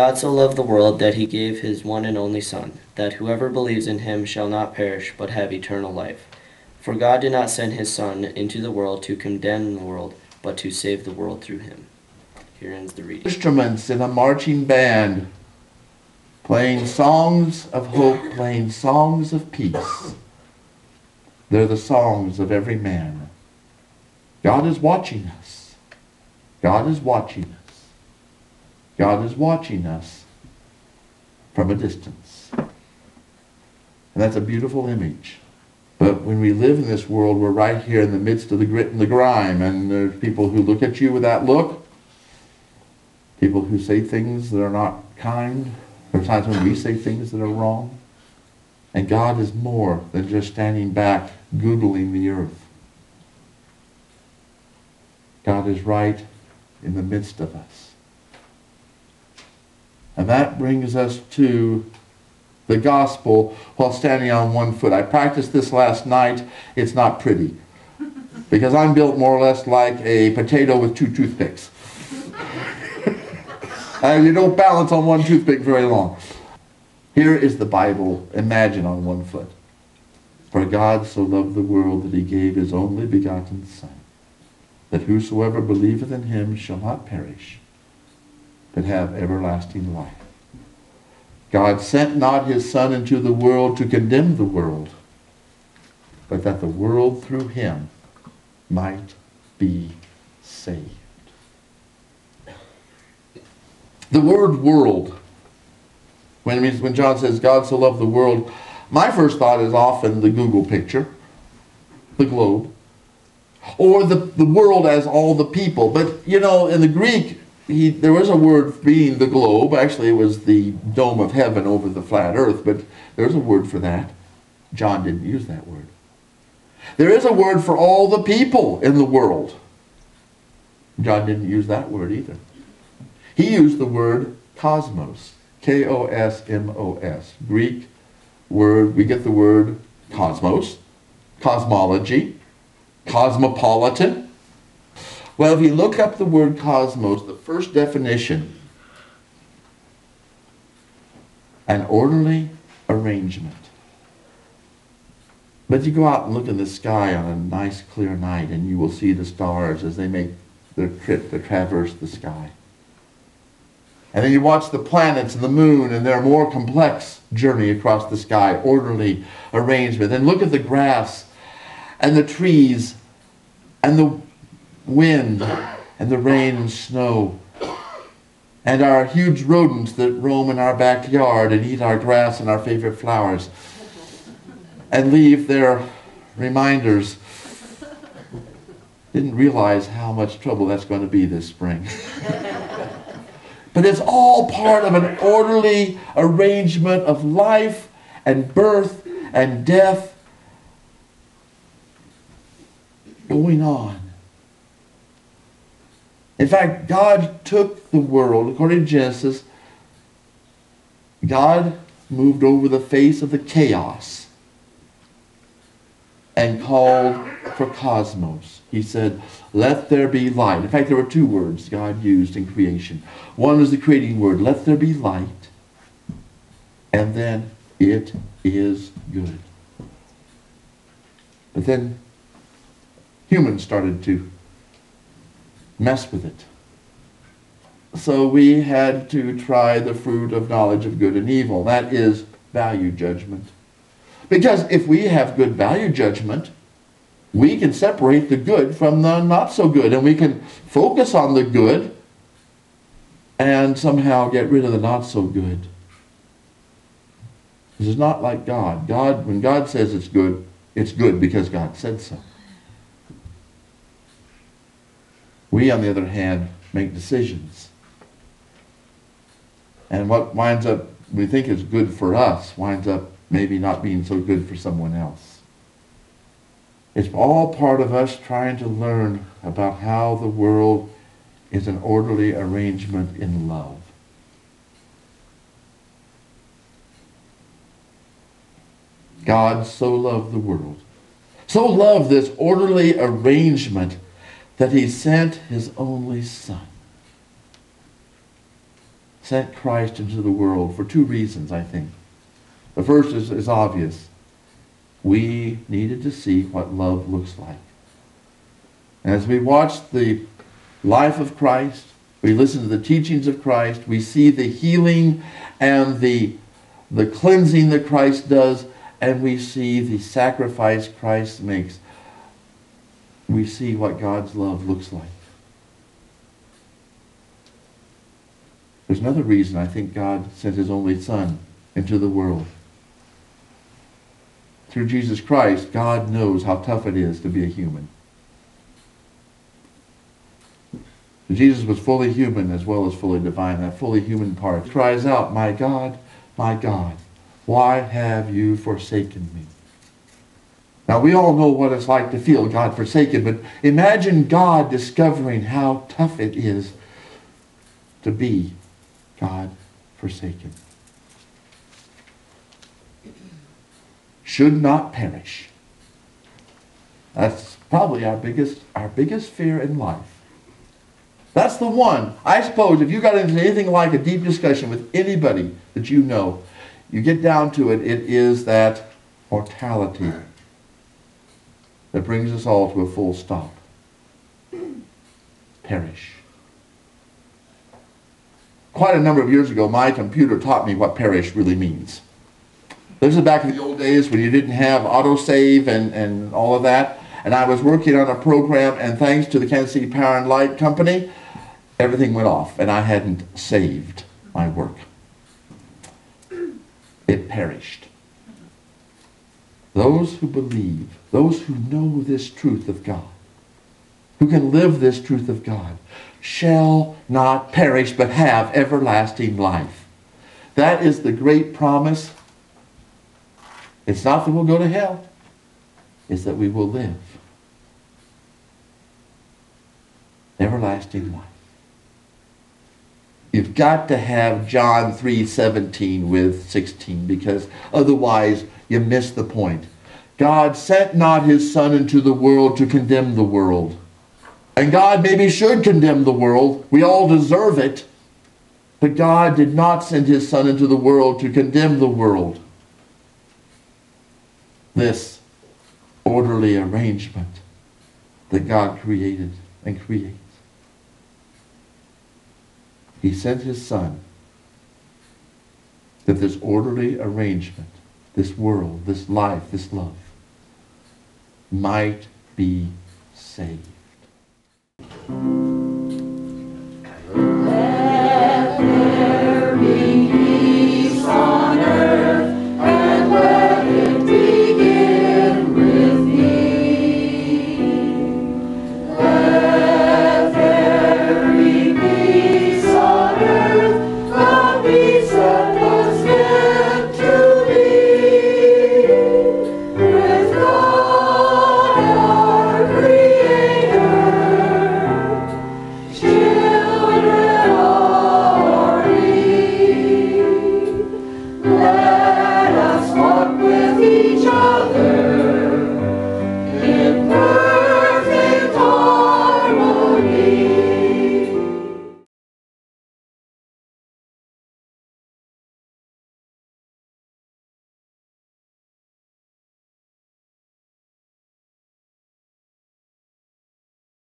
God so loved the world that he gave his one and only Son, that whoever believes in him shall not perish, but have eternal life. For God did not send his Son into the world to condemn the world, but to save the world through him. Here ends the reading. Instruments in a marching band, playing songs of hope, playing songs of peace. They're the songs of every man. God is watching us. God is watching us. God is watching us from a distance. And that's a beautiful image. But when we live in this world, we're right here in the midst of the grit and the grime, and there's people who look at you with that look, people who say things that are not kind. There are times when we say things that are wrong. And God is more than just standing back, googling the earth. God is right in the midst of us. And that brings us to the gospel while standing on one foot. I practiced this last night. It's not pretty, because I'm built more or less like a potato with two toothpicks. And you don't balance on one toothpick very long. Here is the Bible, imagine on one foot. For God so loved the world that he gave his only begotten Son, that whosoever believeth in him shall not perish, but have everlasting life. God sent not his Son into the world to condemn the world, but that the world through him might be saved. The word world, when John says God so loved the world, my first thought is often the Google picture, the globe, or the world as all the people. But, you know, in the Greek, there was a word being the globe. Actually, it was the dome of heaven over the flat earth, but there's a word for that. John didn't use that word. There is a word for all the people in the world. John didn't use that word either. He used the word cosmos, K-O-S-M-O-S. Greek word, we get the word cosmos, cosmology, cosmopolitan. Well, if you look up the word cosmos, the first definition, an orderly arrangement. But you go out and look in the sky on a nice clear night and you will see the stars as they make their trip to traverse the sky. And then you watch the planets and the moon and their more complex journey across the sky, orderly arrangement. And look at the grass and the trees and the wind and the rain and snow and our huge rodents that roam in our backyard and eat our grass and our favorite flowers and leave their reminders. Didn't realize how much trouble that's going to be this spring. But it's all part of an orderly arrangement of life and birth and death going on. In fact, God took the world, according to Genesis, God moved over the face of the chaos and called for cosmos. He said, let there be light. In fact, there were two words God used in creation. One was the creating word, let there be light. And then, it is good. But then, humans started to mess with it. So we had to try the fruit of knowledge of good and evil. That is value judgment. Because if we have good value judgment, we can separate the good from the not so good. And we can focus on the good and somehow get rid of the not so good. This is not like God. When God says it's good because God said so. We, on the other hand, make decisions. And what winds up, we think is good for us, winds up maybe not being so good for someone else. It's all part of us trying to learn about how the world is an orderly arrangement in love. God so loved the world, so loved this orderly arrangement that he sent his only Son. sent Christ into the world for two reasons, I think. The first is obvious. We needed to see what love looks like. As we watch the life of Christ, we listen to the teachings of Christ, we see the healing and the cleansing that Christ does, and we see the sacrifice Christ makes. We see what God's love looks like. There's another reason I think God sent his only Son into the world. Through Jesus Christ, God knows how tough it is to be a human. Jesus was fully human as well as fully divine. That fully human part cries out, my God, why have you forsaken me? Now we all know what it's like to feel God forsaken, but imagine God discovering how tough it is to be God forsaken. Should not perish. That's probably our biggest fear in life. That's the one. I suppose if you got into anything like a deep discussion with anybody that you know, you get down to it, it is that mortality that brings us all to a full stop. Perish. Quite a number of years ago, my computer taught me what perish really means. This is back in the old days when you didn't have autosave and all of that. And I was working on a program, and thanks to the Kansas City Power and Light Company, everything went off, and I hadn't saved my work. It perished. Those who believe, those who know this truth of God, who can live this truth of God, shall not perish but have everlasting life. That is the great promise. It's not that we'll go to hell. It's that we will live. Everlasting life. You've got to have John 3:17 with 16, because otherwise you miss the point. God sent not his Son into the world to condemn the world. And God maybe should condemn the world. We all deserve it. But God did not send his Son into the world to condemn the world. This orderly arrangement that God created and creates. He sent his Son that this orderly arrangement, this world, this life, this love, might be saved.